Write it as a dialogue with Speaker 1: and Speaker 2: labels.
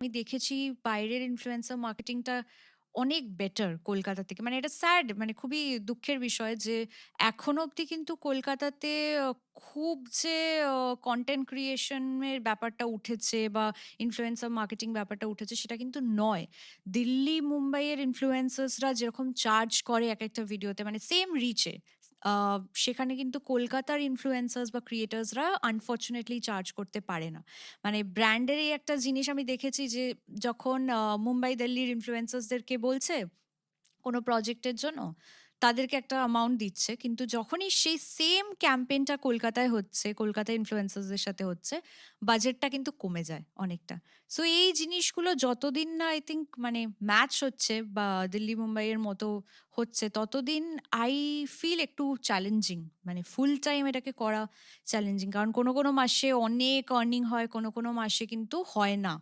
Speaker 1: আমি দেখেছি বাইরের ইনফ্লুয়েন্সার মার্কেটিংটা অনেক বেটার কলকাতা থেকে। মানে এটা স্যাড, মানে খুবই দুঃখের বিষয় যে এখনো অব্দি কিন্তু কলকাতাতে আ খুব যে কনটেন্ট ক্রিয়েশন এর ব্যাপারটা উঠেছে বা ইনফ্লুয়েন্সার মার্কেটিং ব্যাপারটা উঠেছে সেটা কিন্তু নয়। দিল্লি, মুম্বাইয়ের ইনফ্লুয়েন্সার্সরা যেরকম চার্জ করে একেকটা ভিডিওতে মানে সেম রিচে, আ সেখানে কিন্তু কলকাতার ইনফ্লুয়েন্সার্স বা ক্রিয়েটর্সরা আনফরচুনেটলি চার্জ করতে পারে না। মানে ব্র্যান্ডের এই একটা জিনিস আমি দেখেছি যে যখন মুম্বাই, দিল্লির ইনফ্লুয়েন্সার্সদেরকে বলছে কোনো প্রজেক্টের জন্য, তাদেরকে একটা অ্যামাউন্ট দিচ্ছে। কিন্তু যখনই সেই সেম ক্যাম্পেইনটা কলকাতায় হচ্ছে, কলকাতায় ইনফ্লুয়েন্সার্সদের সাথে হচ্ছে, বাজেটটা কিন্তু কমে যায় অনেকটা। সো এই জিনিসগুলো যতদিন না আই থিংক মানে ম্যাচ হচ্ছে বা দিল্লি, মুম্বাইয়ের মতো হচ্ছে, ততদিন আই ফিল একটু চ্যালেঞ্জিং। মানে ফুল টাইম এটাকে করা চ্যালেঞ্জিং। কারণ কোনো মাসে অনেক আর্নিং হয়, কোনো মাসে কিন্তু হয় না।